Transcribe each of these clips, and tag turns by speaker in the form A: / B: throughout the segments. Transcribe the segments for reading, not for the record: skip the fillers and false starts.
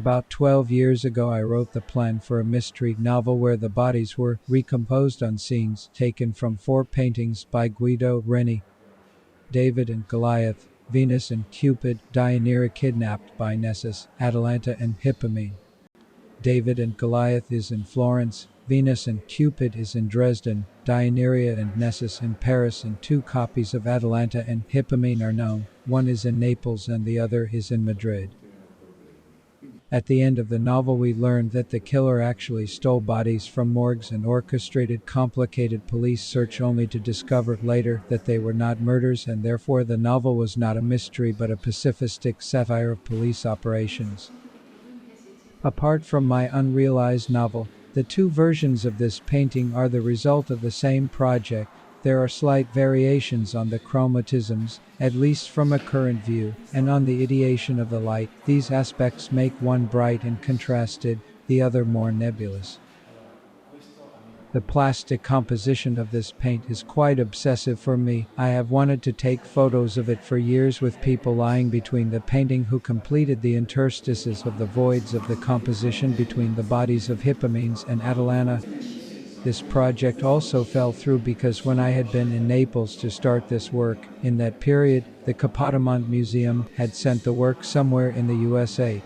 A: About 12 years ago I wrote the plan for a mystery novel where the bodies were recomposed on scenes taken from 4 paintings by Guido, Reni. David and Goliath, Venus and Cupid, Deianira kidnapped by Nessus, Atalanta and Hippomene. David and Goliath is in Florence, Venus and Cupid is in Dresden, Deianira and Nessus in Paris, and 2 copies of Atalanta and Hippomene are known. One is in Naples and the other is in Madrid. At the end of the novel we learn that the killer actually stole bodies from morgues and orchestrated complicated police search only to discover later that they were not murders, and therefore the novel was not a mystery but a pacifistic satire of police operations. Apart from my unrealized novel, the 2 versions of this painting are the result of the same project. There are slight variations on the chromatisms, at least from a current view, and on the ideation of the light. These aspects make one bright and contrasted, the other more nebulous. The plastic composition of this paint is quite obsessive for me. I have wanted to take photos of it for years with people lying between the painting who completed the interstices of the voids of the composition between the bodies of Hippomenes and Atalanta. This project also fell through because when I had been in Naples to start this work, in that period, the Capodimonte Museum had sent the work somewhere in the USA.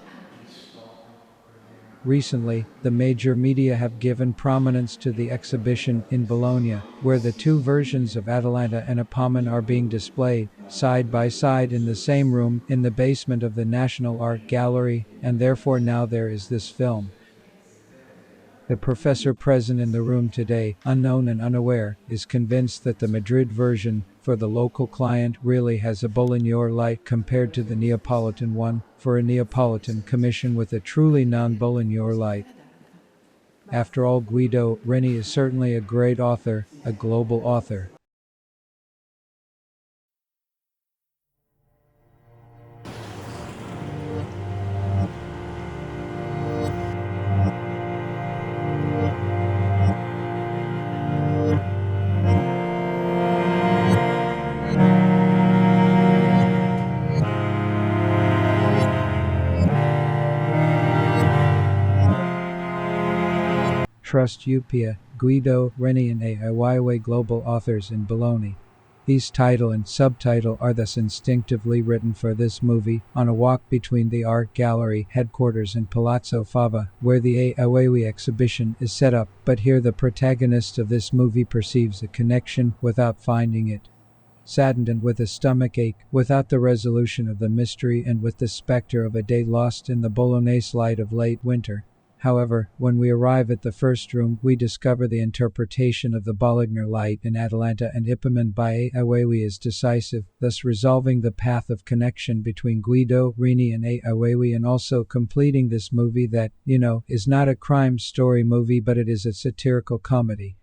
A: Recently, the major media have given prominence to the exhibition in Bologna, where the 2 versions of Atalanta and Hippomene are being displayed, side by side in the same room, in the basement of the National Art Gallery, and therefore now there is this film. The professor present in the room today, unknown and unaware, is convinced that the Madrid version, for the local client, really has a Bologna light compared to the Neapolitan one, for a Neapolitan commission with a truly non-Bologna light. After all, Guido, Reni is certainly a great author, a global author. Trust UTOPIA, Guido, Reni and Weiwei global authors in Bologna. These title and subtitle are thus instinctively written for this movie, on a walk between the art gallery headquarters and Palazzo Fava, where the Weiwei exhibition is set up, but here the protagonist of this movie perceives a connection without finding it. Saddened and with a stomachache, without the resolution of the mystery and with the specter of a day lost in the Bolognese light of late winter. However, when we arrive at the first room, we discover the interpretation of the Bologna light in Atalanta and Hippomene by Weiwei is decisive, thus resolving the path of connection between Guido, Reni and Weiwei, and also completing this movie that, is not a crime story movie but it is a satirical comedy.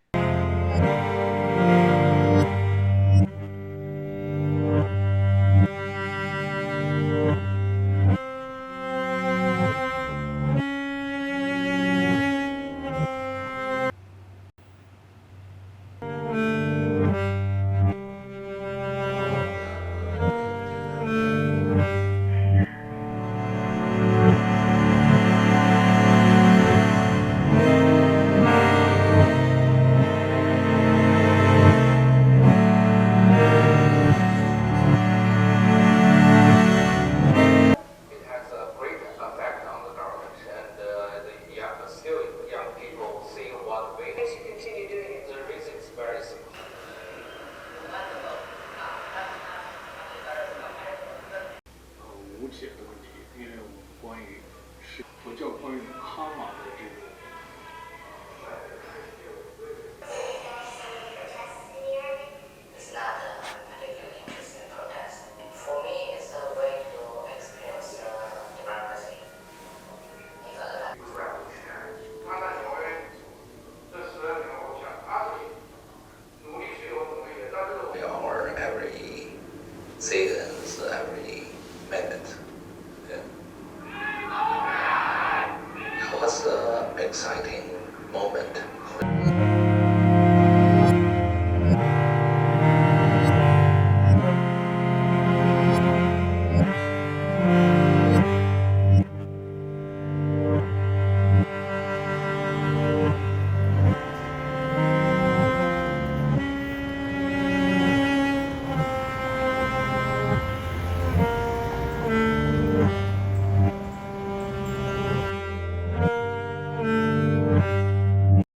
B: seasons every minute. Yeah. It was an exciting moment.